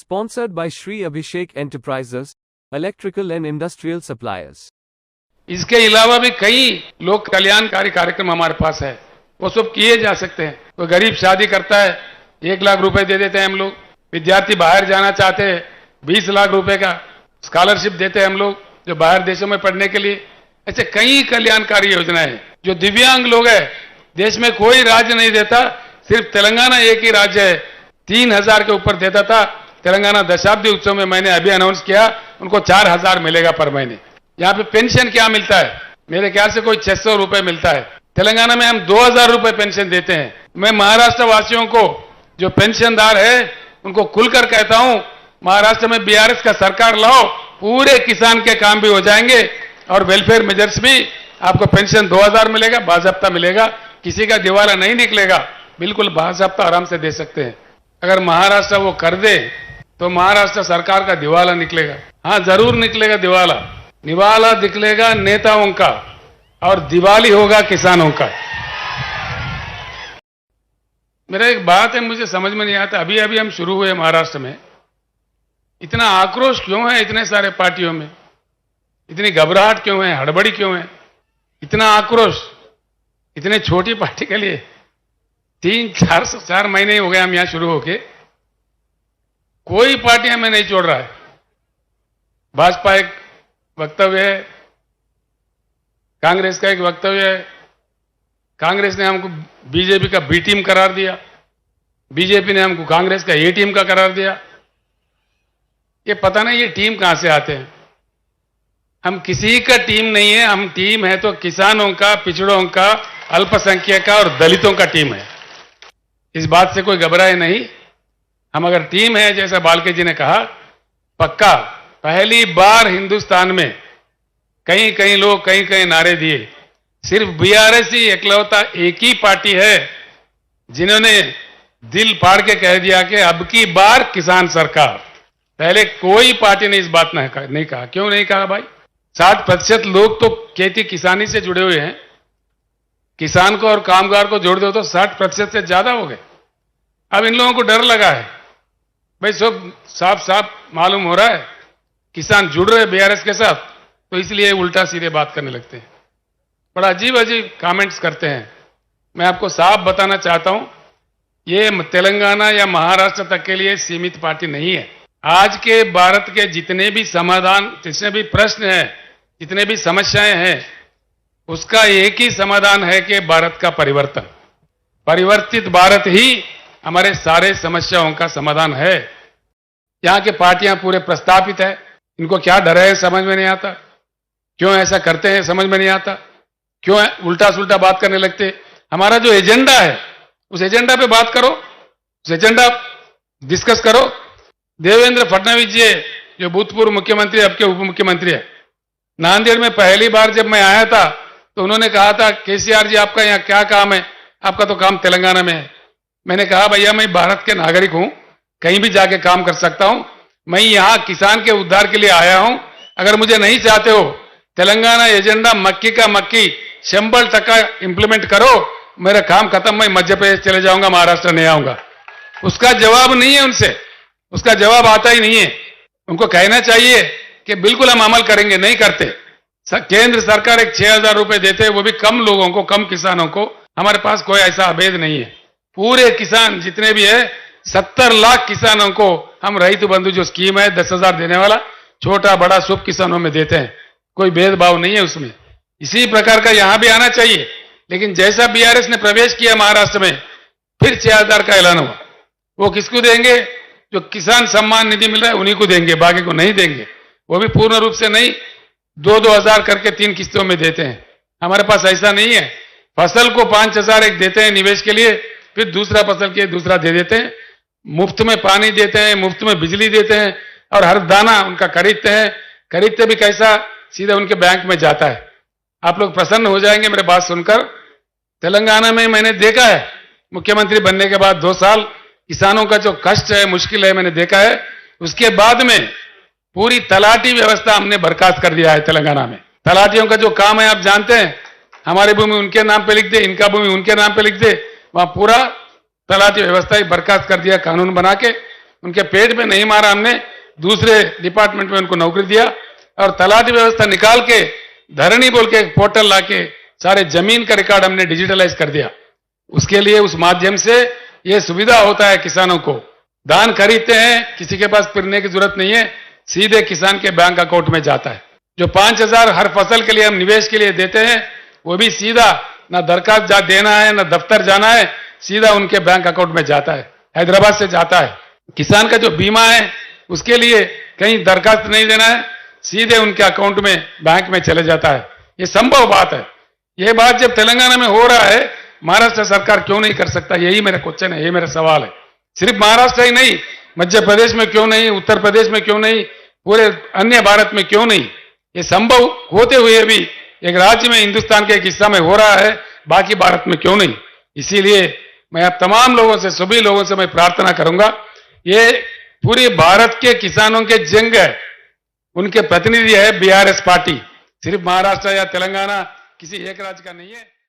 Sponsored by Shri Abhishek Enterprises, Electrical and Industrial Suppliers. इसके अलावा भी कई लोक कल्याणकारी कार्यक्रम हमारे पास है, वो सब किए जा सकते हैं। कोई गरीब शादी करता है, 1 लाख रुपए दे देते हैं हम लोग। विद्यार्थी बाहर जाना चाहते हैं, 20 लाख रुपए का स्कॉलरशिप देते हैं हम लोग, जो बाहर देशों में पढ़ने के लिए। ऐसे कई कल्याणकारी योजनाएं हैं। जो दिव्यांग लोग हैं, देश में कोई राज्य नहीं देता, सिर्फ तेलंगाना एक ही राज्य है, 3000 के ऊपर देता था। तेलंगाना दशाब्दी उत्सव में मैंने अभी अनाउंस किया, उनको 4000 मिलेगा पर महीने। यहाँ पे पेंशन क्या मिलता है? मेरे ख्याल से कोई 600 रुपए मिलता है। तेलंगाना में हम 2000 रुपए पेंशन देते हैं। मैं महाराष्ट्र वासियों को, जो पेंशनदार है, उनको खुलकर कहता हूं, महाराष्ट्र में बीआरएस का सरकार लाओ, पूरे किसान के काम भी हो जाएंगे और वेलफेयर मेजर्स भी, आपको पेंशन 2000 मिलेगा, बाजाब्ता मिलेगा, किसी का दिवाला नहीं निकलेगा, बिल्कुल बाजाब्ता आराम से दे सकते हैं। अगर महाराष्ट्र वो कर दे तो महाराष्ट्र सरकार का दिवाला निकलेगा। हाँ, जरूर निकलेगा दिवाला। निवाला निकलेगा नेताओं का और दिवाली होगा किसानों का। मेरा एक बात है, मुझे समझ में नहीं आता, अभी अभी हम शुरू हुए महाराष्ट्र में, इतना आक्रोश क्यों है इतने सारे पार्टियों में? इतनी घबराहट क्यों है? हड़बड़ी क्यों है? इतना आक्रोश इतने छोटी पार्टी के लिए? 4 महीने हो गए हम यहां शुरू होके, कोई पार्टी हमें नहीं छोड़ रहा है। भाजपा एक वक्तव्य है, कांग्रेस का एक वक्तव्य है। कांग्रेस ने हमको बीजेपी का बी टीम करार दिया, बीजेपी ने हमको कांग्रेस का ए टीम का करार दिया। ये पता नहीं ये टीम कहां से आते हैं। हम किसी का टीम नहीं है, हम टीम है तो किसानों का, पिछड़ों का, अल्पसंख्यक का और दलितों का टीम है। इस बात से कोई घबराए नहीं। हम अगर टीम है, जैसा बालके जी ने कहा, पक्का पहली बार हिंदुस्तान में कहीं कहीं लोग कहीं कहीं नारे दिए, सिर्फ बीआरएस ही इकलौता एक ही पार्टी है जिन्होंने दिल फाड़ के कह दिया कि अब की बार किसान सरकार। पहले कोई पार्टी ने इस बात नहीं कहा। क्यों नहीं कहा भाई? 60% लोग तो खेती किसानी से जुड़े हुए हैं। किसान को और कामगार को जोड़ दो तो 60% से ज्यादा हो गए। अब इन लोगों को डर लगा है भाई, सब साफ साफ मालूम हो रहा है किसान जुड़ रहे बीआरएस के साथ, तो इसलिए उल्टा सीधे बात करने लगते हैं, बड़ा अजीब अजीब कमेंट्स करते हैं। मैं आपको साफ बताना चाहता हूं, ये तेलंगाना या महाराष्ट्र तक के लिए सीमित पार्टी नहीं है। आज के भारत के जितने भी समाधान, जितने भी प्रश्न हैं, जितने भी समस्याएं हैं, उसका एक ही समाधान है कि भारत का परिवर्तन। परिवर्तित भारत ही हमारे सारे समस्याओं का समाधान है। यहां के पार्टियां पूरे प्रस्तापित है, इनको क्या डर है समझ में नहीं आता, क्यों ऐसा करते हैं समझ में नहीं आता, क्यों उल्टा सुल्टा बात करने लगते। हमारा जो एजेंडा है उस एजेंडा पे बात करो, उस एजेंडा डिस्कस करो। देवेंद्र फडणवीस जी, जो भूतपूर्व मुख्यमंत्री, अब के उप मुख्यमंत्री है, नांदेड़ में पहली बार जब मैं आया था तो उन्होंने कहा था, केसीआर जी आपका यहाँ क्या काम है? आपका तो काम तेलंगाना में है। मैंने कहा भैया मैं भारत के नागरिक हूं, कहीं भी जाके काम कर सकता हूं, मैं यहां किसान के उद्धार के लिए आया हूं। अगर मुझे नहीं चाहते हो, तेलंगाना एजेंडा मक्की का मक्की 100% इंप्लीमेंट करो, मेरा काम खत्म, मैं मध्य प्रदेश चले जाऊंगा, महाराष्ट्र नहीं आऊंगा। उसका जवाब नहीं है उनसे, उसका जवाब आता ही नहीं है। उनको कहना चाहिए कि बिल्कुल हम अमल करेंगे, नहीं करते। केंद्र सरकार एक 6000 रुपए देते हैं, वो भी कम लोगों को, कम किसानों को। हमारे पास कोई ऐसा अभेद नहीं है। पूरे किसान जितने भी है, 70 लाख किसानों को हम रईतु बंधु जो स्कीम है 10,000 देने वाला, छोटा बड़ा सब किसानों में देते हैं, कोई भेदभाव नहीं है उसमें। इसी प्रकार का यहां भी आना चाहिए। लेकिन जैसा बीआरएस ने प्रवेश किया महाराष्ट्र में, फिर 6000 का ऐलान हुआ। वो किसको देंगे? जो किसान सम्मान निधि मिल रहा है उन्हीं को देंगे, बाकी को नहीं देंगे। वो भी पूर्ण रूप से नहीं, 2-2 हजार करके 3 किस्तों में देते हैं। हमारे पास ऐसा नहीं है। फसल को 5000 एक देते हैं निवेश के लिए, फिर दूसरा फसल के दूसरा दे देते हैं। मुफ्त में पानी देते हैं, मुफ्त में बिजली देते हैं और हर दाना उनका खरीदते हैं। खरीदते भी कैसा? सीधा उनके बैंक में जाता है। आप लोग प्रसन्न हो जाएंगे मेरे बात सुनकर। तेलंगाना में मैंने देखा है, मुख्यमंत्री बनने के बाद 2 साल किसानों का जो कष्ट है, मुश्किल है, मैंने देखा है। उसके बाद में पूरी तलाटी व्यवस्था हमने बर्खास्त कर दिया है तेलंगाना में। तलाटियों का जो काम है आप जानते हैं, हमारी भूमि उनके नाम पे लिख दे, इनका भूमि उनके नाम पे लिख दे, वहां पूरा तलाटी व्यवस्था ही बर्खास्त कर दिया कानून बना के। उनके पेट में नहीं मारा हमने, दूसरे डिपार्टमेंट में उनको नौकरी दिया और तलाटी व्यवस्था निकाल के धरणी बोल के एक पोर्टल लाके सारे जमीन का रिकॉर्ड हमने डिजिटलाइज कर दिया। उसके लिए उस माध्यम से ये सुविधा होता है किसानों को। धान खरीदते हैं, किसी के पास फिरने की जरूरत नहीं है, सीधे किसान के बैंक अकाउंट में जाता है। जो 5,000 हर फसल के लिए हम निवेश के लिए देते हैं, वो भी सीधा ना दरखास्त देना है ना दफ्तर जाना है, सीधा उनके बैंक अकाउंट में जाता है, हैदराबाद से जाता है। किसान का जो बीमा है उसके लिए कहीं दरखास्त नहीं देना है, सीधे उनके अकाउंट में बैंक में चले जाता है। ये संभव बात है। ये बात जब तेलंगाना में हो रहा है, महाराष्ट्र सरकार क्यों नहीं कर सकता? यही मेरा क्वेश्चन है, यही मेरा सवाल है। सिर्फ महाराष्ट्र ही नहीं, मध्य प्रदेश में क्यों नहीं, उत्तर प्रदेश में क्यों नहीं, पूरे अन्य भारत में क्यों नहीं? ये संभव होते हुए भी एक राज्य में, हिंदुस्तान के एक हिस्सा में हो रहा है, बाकी भारत में क्यों नहीं? इसीलिए मैं अब तमाम लोगों से, सभी लोगों से मैं प्रार्थना करूंगा, ये पूरे भारत के किसानों के जंग है, उनके प्रतिनिधि है बीआरएस पार्टी, सिर्फ महाराष्ट्र या तेलंगाना किसी एक राज्य का नहीं है।